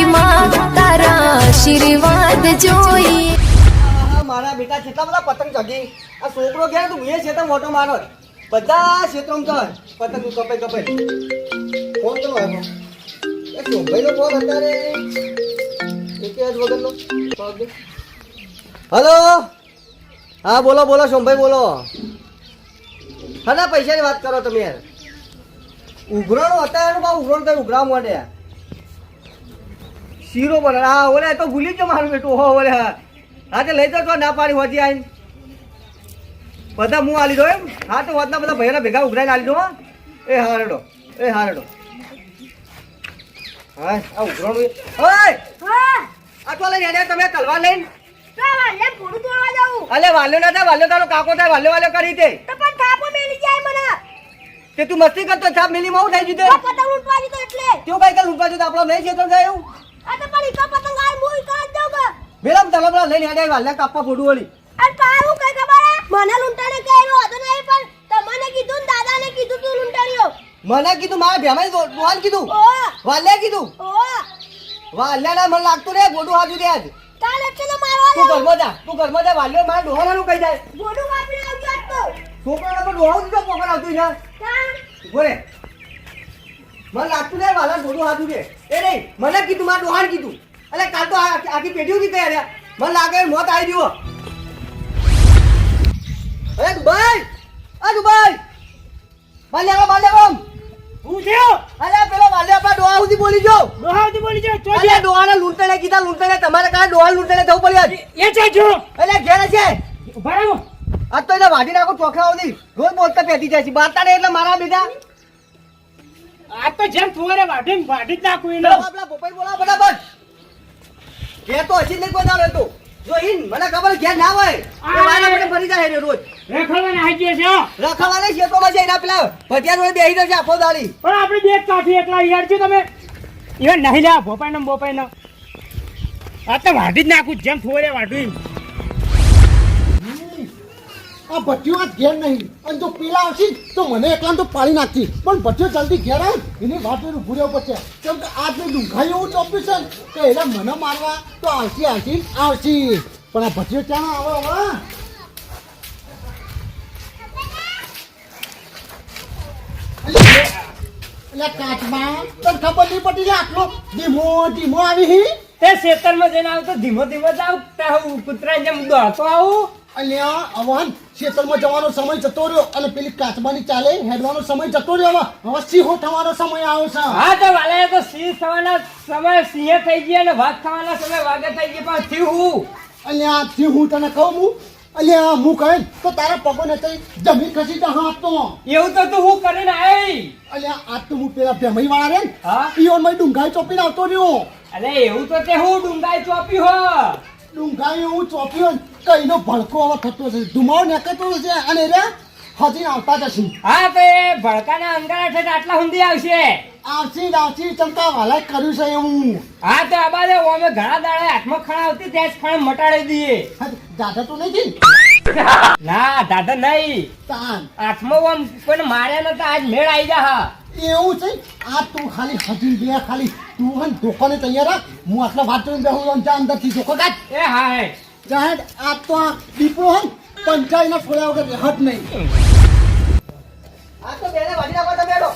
માં તારા આશીર્વાદ જોઈએ. મારા બેટા કેટલા બધા પતંગ ચગી આ છોકરો ગયા તું એ ક્ષેત્ર મોટો મારો બધા ક્ષેત્રમાં ચાલ પતંગ કપાઈ કપાઈ ફોન કરો આવ્યો એ શોભાઈ નો ફોન અત્યારે એક જ વગરનો હલો હા બોલો બોલો શોભાઈ બોલો હા પૈસાની વાત કરો તમે યાર ઉઘરાણો અત્યારે બા ઉઘરાણ કઈ ઉઘરાવ માટે શીરો બને હા ઓલે તો ભૂલી ગયો મારું બેટું હો ઓલે હા તે લઈ તો ના પાડી હોતી આવીને બધા હું આલી દો એમ હા તો હોતના બધા ભાઈઓના ભેગા ઉઘરાઈને આલી દો એ હારેડો હા આ ઉઘરાણું ઓય આ તો લઈને હેડ્યા તમે તલવાર લઈને અલે વાલ્યો ના થાય વાલ્યો તારો કાકો થાય વાલ્યો કરી તે તે તું મસ્તી કરતો છાપ મિલી માં થઈ જીતે પતંગ લૂંટવા જીતો એટલે તું કઈ કે લૂંટવા જીતો આપણો નહીં છે તો જાય એવું આ તો પણ ઈકા પતંગ આય મોઈ કાઢ દઉં કે બેલમ તલબડા લઈને આડે વાલ્યા કાપવા ફોડું વળી અરે કારું કઈ ખબર મને લૂંટાને કે એનો હતો નહીં પણ તમને કીધું દાદાને કીધું તું લૂંટાડ્યો મને કીધું મારા ભેમાઈ દોવાન કીધું વાલ્યા કીધું વાલ્યા ના મને લાગતું રે ગોડું હાજુ દે આજ કાલ એટલે મારવા તું ઘરમાં જા વાલ્યો મારા ડોહાનું કહી જાય ગોડું કાપીને આવજો તો છોકરાને પણ ડોહાવું દીધો પોકર આવતું છે બોલે મને લાગતું ને વાલા ગોડું હાજુ દે એ નહીં મને કીધું મારા ડોહાન કીધું અલે કાલ તો આખી પેઢી ઉધી તૈયાર મને લાગે મોત આવી ગયો અરે દુબઈ બાલ્યા હું થયો અલે પેલો બાલ્યા આપણા ડોહા સુધી બોલી જો અલે ડોહાને લૂંટણે કીધા લૂંટણે તમારે કાં ડોહા લૂંટણે જવું પડ્યું એ છે જો અલે ઘેર છે બરાબર આજ તો એને વાઢી નાખો ચોખરાઓની રોજ બોલતા પેટી જાય છે બાતા ને એટલે મારા બેટા આ તો જેમ ફુવારે વાઢી જ નાખું એને આપણા પોપાઈ બોલા બરાબર ઘેર તો હજી નહીં કોઈ તો જો ઈન મને ખબર ઘેર ના હોય એ વાના મને ફરી જાય રોજ રખડવાના હાજે છે રખડવાને શેતોમાં છે એના પેલા ભટિયા જોડે બેહી જશે આખો દાડી પણ આપણે બે કાઠી એકલા યાર છો તમે ઈવન નહીં લે બોપાઈ નો આ તો વાઢી જ નાખું જેમ ફુવારે વાઢું આ ભટ્ટીઓ આજ ઘેર નહીં અને જો પેલા આવશે તો મને એકલા તો પાડી નાખતી પણ ભટ્ટીઓ જલ્દી ઘેર આવે એની વાત ઊભું રહેવું પડશે કેમ કે આજ મેં ડુંઘાઈ એવું ચોપ્યું છે કે એટલે મને મારવા તો આવશે પણ આ ભટ્ટીઓ ક્યાં આવે હવે એટલે કાચમાં તને ખબર નહીં પડી લે આટલો ધીમો આવી હી તે ખેતરમાં જઈને આવું તો ધીમો જાવ તાહું કૂતરા જેમ દોડતો આવું અહીંયા અવાન ખેતરમાં જવાનો સમય જતો રહ્યો અને પેલી કાચબાની ચાલે હેડવાનો સમય જતો રહ્યો હવે સિંહો થવાનો સમય આવ્યો છે હા તો વાલે તો સિંહ થવાના સમય સિંહ થઈ ગયા અને વાઘ થવાના સમય વાઘ થઈ ગયા પણ થયું અલ્યા હું તને કહું અલ્યા હું કહે તો તારા પગોને તઈ જમીન ખસી જા હાથ તો એવું તો તું હું કરીને આઈ અલ્યા આજ તો હું પેલા ભેમઈ વાળા રે હા ઈઓન માં ડુંગાઈ ચોપીને આવતો રહ્યો અરે એવું તો તે હું ડુંગાઈ ચોપી હો ડુંગાઈ હું ચોપ્યો કઈનો ભડકો હવે થતો છે ધુમાડો નીકળતો છે અને રે હજી આવતા જશે હા તો એ ભડકાના અંગારા છે આટલા સુધી આવશે ચમકા વાલા કર્યું છે એવું હા તો આબાદે ઓમે ઘણા દાડે હાથમાં ખણા આવતી ત્યાં જ ખણ મટાડી દઈએ દાદા તો નહીં ના દાદા નહીં તાન હાથમાં ઓમ પણ માર્યા નતા આજ મેળ આવી જા હા એવું છે આ તું ખાલી હજી બે ખાલી તું હન ધોકાને તૈયાર રાખ હું આટલા વાત જોઈને બેહું જા અંદરથી ધોકો કાઢ એ હા હે જાહેર આ તો આ દીપડો હન પંચાયતના ફોડ્યા વગર હટ નહીં આ તો બેને વાડી નાખો તમે બેડો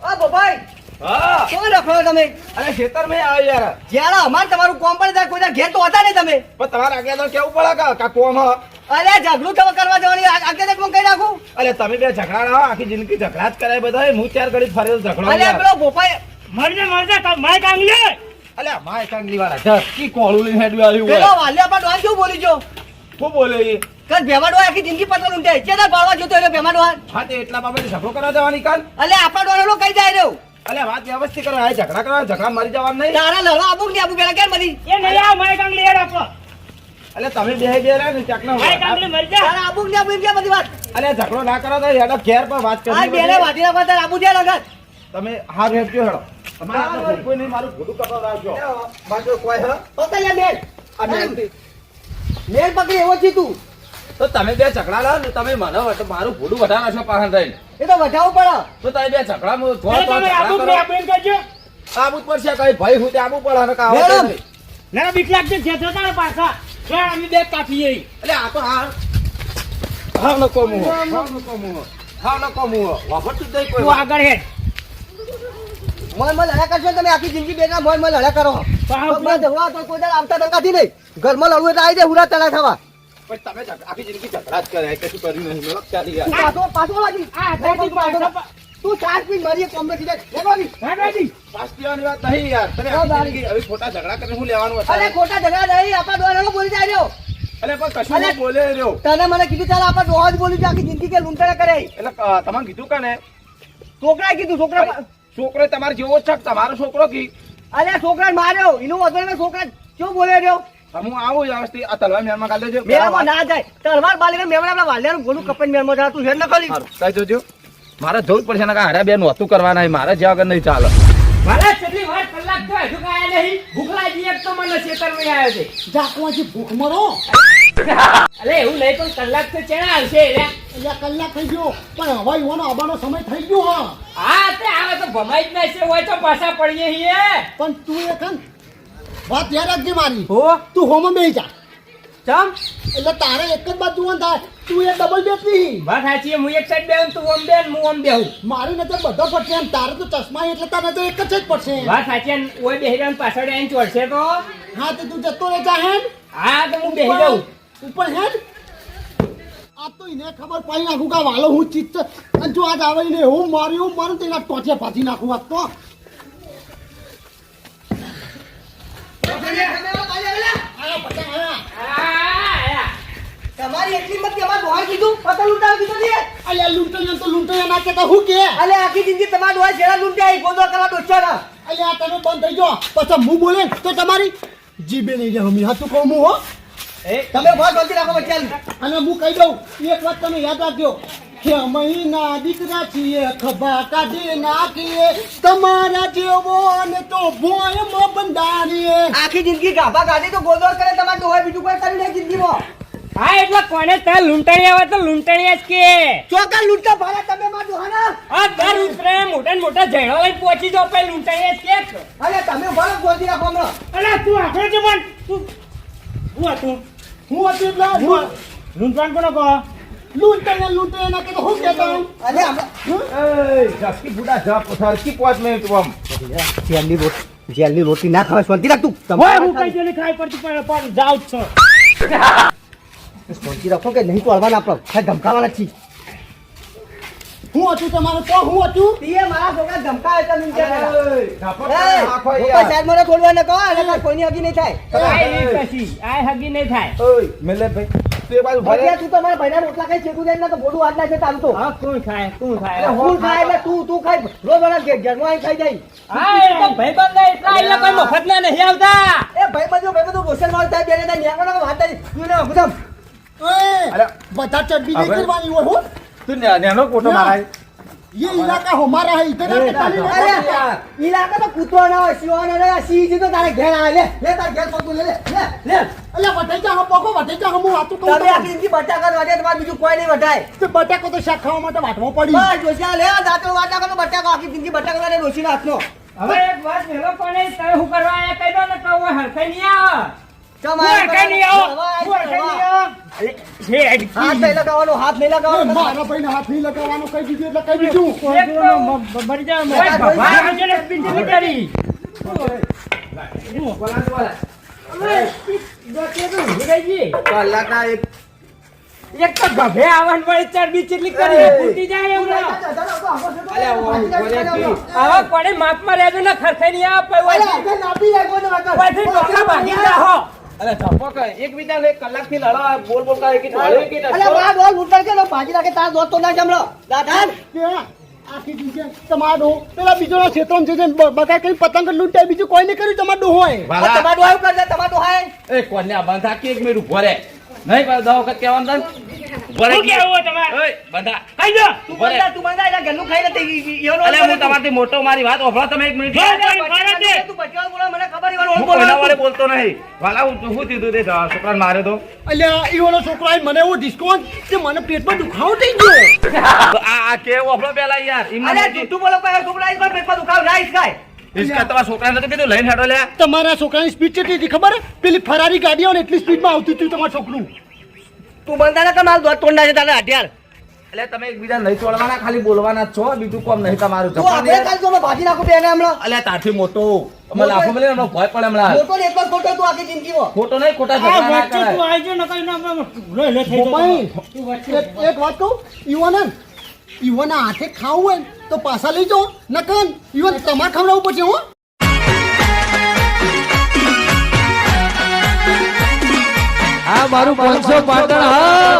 ઓ બોભાઈ હા શું રખડો તમે અરે ખેતરમાં આવ યાર જ્યારે અમાર તમારું કોમ પણ થાય કોઈ ઘેર તો હતા નહીં તમે પણ તમારે આગળ તો કેવું પડે કા કોમ હ અરે ઝઘડું તમે કરવા જવાની આગળ કોમ કઈ નાખું અરે તમે બે ઝઘડા રહો આખી જિંદગી ઝઘડા જ કરાય બધા હું ચાર ઘડી ફરેલો ઝઘડો અરે પેલો બોભાઈ મરજે માય કાંગલી અલે માય કાંગલી વાળા ઝકી કોળું લઈને હેડવા આવ્યું પેલો વાલ્યા આપા ડોન શું બોલી જો શું બોલે એ કદ ભેમાડો આખી જિંદગી પતલ ઊંટાઈ ચેદા બાળવા જોતો એટલે ભેમાડો હા તે એટલા બાબતે ઝઘડો કરવા જવાની કાલ અલે આપા ડોનો કઈ જાય રહ્યો અલે વાત વ્યવસ્થિત કરો આ ઝઘડા કરવા ઝઘડા મરી જવાનું નહીં તારા લડવા આબુ ને આબુ પેલા કેમ મરી એ નહીં આ માય કાંગલી હેડ આપો અલે તમે બે બે રહ્યા ને ચાકના માય કાંગલી મરી જા તારા આબુ ને આબુ એમ કે બધી વાત અલે ઝઘડો ના કરો તો હેડો ઘેર પર વાત આ કરી બેને વાટી નાખવા તારા આબુ દે લગત તમે હાર હેડજો હેડો તમારે કોઈ નહીં મારું ભૂડું કપાવ રાખજો બાજુ કોઈ હ પકડ્યા બેન આ બેન મેલ પકડી એવો છે તું તો તમે બે ઝઘડા લો ને તમે મને મારું ભૂડું વધારા છો પાહન થઈને એ તો વટાવું પડે તો તમે બે ઝઘડામાં તમે આબુ ને આપેન કરજો આબુ જ પડશે કઈ ભાઈ હું તે આબુ પડે અને કાં મેડમ. આવશે નહીં. ના બીક લાગશે છે તો તારે પાછા જો અમે બે કાપીએ એટલે આ તો હા નકો મુહો હા નકો મુહો વાપરતું જ નહીં કોઈ તું આગળ હેડ મોય મોય લડ્યા કરશો તમે આખી જિંદગી બેના મોય મોય લડ્યા કરો પગમાં જવા તો કોઈ દાડો આવતા ટંકાથી નહીં ઘરમાં લડવું એટલે આવી જાય હુરા તળા થવા પણ તમે આખી જિંદગી ઝઘડા જ કરે કશું કર્યું નહીં મેળો ચાલી તું ગયા પાછો પાછો લાગી આ દાદી પાછો તું ચાર પીસ મારી એક કોમ્બે સીધે લેવાની દાદી પાસ પીવાની વાત નહીં યાર તને હા, આખી જિંદગી હવે ખોટા ઝઘડા કરીને હું લેવાનું અરે હતું ખોટા ઝઘડા નહીં આપણા દોરાનો બોલી જાય રહ્યો એટલે પણ કશું અરે. નહીં બોલે રહ્યો તને મને કીધું ચાલ આપણા દોહા જ બોલી જાય આખી જિંદગી કે લૂંટણા કરે એટલે તમારે કીધું કે ને છોકરાએ કીધું છોકરા છોકરો તમારે જેવો જ છે તમારો છોકરો કી અરે છોકરાને માર્યો એનું વગર છોકરા કેવું બોલે રહ્યો હું આવું વ્યવસ્થિત આ તલવાર મેરમાં કાઢી દેજો મેળામાં ના જાય તલવાર બાલી મેળા આપણા વાલિયાનું ગોળું કપાઈને મેળમાં જા તું હેડ ન કરી સારું કઈ જોજો મારે જવું જ પડશે ને હારા બે નહોતું કરવાના છે. મારે જ્યાં વગર નહીં ચાલે મારા કેટલી વાર કલાક તો હજુ કાયા નહીં ભૂખ લાગી એક તો મને ખેતરમાં આવ્યો છે જાકવાથી ભૂખ મરો અરે એવું નહીં પણ કલાક તો ચેના આવશે રે એટલે કલાક થઈ ગયો પણ હવે યુવાનો આવવાનો સમય થઈ ગયો હા હા તે આવે તો ભમાઈ જ નાખશે હોય તો પાછા પડીએ છીએ પણ તું એ કન વાત યાદ રાખજે મારી હો તું હોમાં બેસી જા ચમ એટલે તારે એક જ બાજુ જોવાનું થાય તું એ ડબલ બેસી વાત સાચી હું એક સાઈડ બેહું તું ઓમ બેન હું ઓમ બેહું મારી નજર બધો પડશે એમ તારે તો ચશ્મા એટલે તારે તો એક જ જ પડશે વાત સાચી અને ઓય બેહી રહ્યો ને પાછળ આવીને ચોડશે તો હા તો તું જતો રહે જા હેડ હા તો હું બેહી જાઉં ઉપર હેડ આ તો એને ખબર પડી નાખું કે વાલો હું ચીજ છે અને જો આજ આવે ને હું મારું તો એના ટોચે ભાજી નાખું આજ તો આયા પતંગ આયા તમારી એટલી મત અમારે દોહા કીધું પતંગ લૂંટાવા કીધું છે અલ્યા લૂંટો ના કેતા હું કે અલે આખી જિંદગી તમારે દોહા છેડા લૂંટાઈ ગોદો કરવા દોસ્તા અલ્યા તમે બંધ થઈ ગયો પછી હું બોલે ને તો તમારી જીભે નહીં જાય હમી હાથું કહું હું હો તમે બહુ શાંતિ રાખો બચ્ચા અને હું કહી દઉં એક વાત તમે યાદ રાખજો કે મહિના દીકરા છીએ ખભા કાઢી નાખીએ તમારા જેવો ને તો ભોયમાં બંધારીએ આખી જિંદગી ગાભા કાઢી તો ગોદો કરે તમારે દોહા બીજું કોઈ કર્યું નહીં જિંદગીમાં હા એટલે કોને તાર લૂંટણી આવે તો લૂંટણી જ કે ચોકા લૂંટતા ભાડા તમે માર દોહાના આ દર ઉતરે મોટા ને મોટા ઝેડો લઈને પહોંચી જાવ પછી લૂંટણી જ કે અલે તમે ભાડો ગોદી રાખો હમણાં અલા તું આખો જ મન તું હું હતું હું હતી એટલે લૂંટવાન કોનો કહો લૂંટે ના કે તો હું કહેતો અલે હમણાં એ ઝપકી બુડા ઝપ સરકી 5 મિનિટ આમ જેલની રોટી ના ખાવા શાંતિ રાખ તું હોય હું કઈ જોને ખાઈ પડતી પણ જાવ છો શાંતિ રાખો કે નહીં તો હળવાના આપણો ખાલી ધમકાવાના છીએ હું હતું તમારે તો હું હતું તીએ મારા છોકરા ધમકાવે તમે એમ કહેતા હતા. ઝપટ એ, નાખો ઉપર યાર સાઈડ મને છોડવા ન કહો એટલે કાંઈ કોઈની હગી નહીં થાય આય નહીં કશી આય હગી નહીં થાય ઓય મેલે ભાઈ તું એ બાજુ ભરે ભગિયા તું તો મારા ભાઈના રોટલા ખાઈ શેકું જાય ને તો બોડું હાથ નાખે તારું તો હા કોણ ખાય કોણ એટલે ખાય હું ખાય એટલે તું ખાય રોજ વાળા ઘરમાં આવીને ખાઈ જાય હા એ તો ભાઈબંધ એટલા એટલે કોઈ મફત ના નહીં આવતા એ ભાઈ બધું રોશન વાળો થાય બેને થાય ન્યાવાનો વાત થાય તું ને ગુદામ અરે બધા ચડ્ડી નહીં હવે- કરવાની હોય હો તું નેનો કોટો મારાય ये इलाका हमारा है इधर आके ताली नहीं અરે बजाते। ઈલાકા તો કૂતરો ના હોય સિવાનો ના હોય સિંહ તો તારે ઘેર આવે લે તારે ઘેર પકડું લે લે અલ્યા વટાઈજા હમ પોકો વટાઈજા હમ વાતું કહું તમે આખી જિંદગી બટાકા વાટે તમારે બીજું કોઈ નહીં વટાય તો બટાકો તો શાક ખાવા માટે વાટવો પડી બસ જોશિયા લે દાંતરો વાટા કરો બટાકા આખી જિંદગી બટાકા વાટે ડોશીના હાથનો હવે એક વાત મેલો કોને તમે હું કરવા આયા કહી દો ને કહો હરખાઈ નહીં આવે ચમ હું હરખાઈ નહીં આવો હું હરખાઈ નહીં આવો અરે હે હાથ નહીં લગાવવાનો હાથ નહીં એ લગાવવાનો મારા ભાઈને હાથ નહીં લગાવવાનું કહી દીધું એટલે કહી દીધું મરી જાવ ભગવાન હજે પિંચલી કરી કલાકના એક તો ગભે આવન પડે ચરબી ચીટલી કરી ફૂટી જાય એમ આવા પડે માપમાં રહેજો ને ખરખાઈ નહીં આવે પછી ટોકા ભાગી જાહો અરે ઝપક એકબીજા ને કલાકથી લડવા બોલ બોલ કરે કે ઢોળે કે ભાજી રાખે તારા દોસ્ત તો ના જમલો દાદા કે આખી જિંદગી તમારો પેલા બીજો ક્ષેત્રમાં છે જે બગા કઈ પતંગ લૂંટાય બીજું કોઈ નહીં કર્યું તમારો હોય વાલા તમારું આવ્યું કરજે તમારું હાય એ કોને આ બંધા કે એક મિનિટ ઉભો રે નહીં પણ 10 વખત કહેવાનું ઉભો રે શું કેવું તમારે ઓય બંધા કહી દો તું બંધા એના ઘરનું ખાઈ નથી અલે હું તમારથી મોટો મારી વાત ઓફળો તમે એક મિનિટ તું બચવા બોલો મને ખબર હું કોઈના વારે બોલતો નહીં વાલા હું દીધું તે છોકરાને માર્યો તો અલ્યા ઈવાનો છોકરો આઈ મને એવો ડિસ્કોન્ટ કે મને પેટમાં દુખાવો થઈ ગયો આ કે ઓફળો પેલા યાર અરે જૂઠું બોલો કોઈ છોકરા આઈ પેટમાં દુખાવ ના ઈસ ખાય હિસકા તમારા છોકરાને તો કીધું લઈને હેડો લ્યા. તમારા છોકરાની સ્પીડ કેટલી હતી ખબર હે? પેલી ફરારી ગાડી આવે ને એટલી સ્પીડમાં આવતું હતું તમારું છોકરું. તું બનતા ને તમારું દોત તોડ નાખે તારે હથિયાર. એટલે તમે એકબીજા નહીં તોડવાના, ખાલી બોલવાના જ છો, બીજું કોમ નહીં તમારું. તું આપણે કાલ તો ભાજી નાખું તેને હમણાં. અલ્યા તારથી મોટો અમે લાખો મળે એનો ભય પડે હમણાં. મોટો ને એક વાર ખોટો તું આખી જિંદગીમાં. ખોટો નહીં, ખોટા આ ઝઘડા ના વચ્ચે તું કરાય. આવી જાય નકર એના લે લે થઈ ભાઈ, જતો. એક વાત કહું, ઈવોના હાથે ખાવું હોય ને તો પાછા લઈ જાઓ, નકર ઈવન તમારે ખવડાવવું પડશે હો. આ મારું 500 પાટણ હા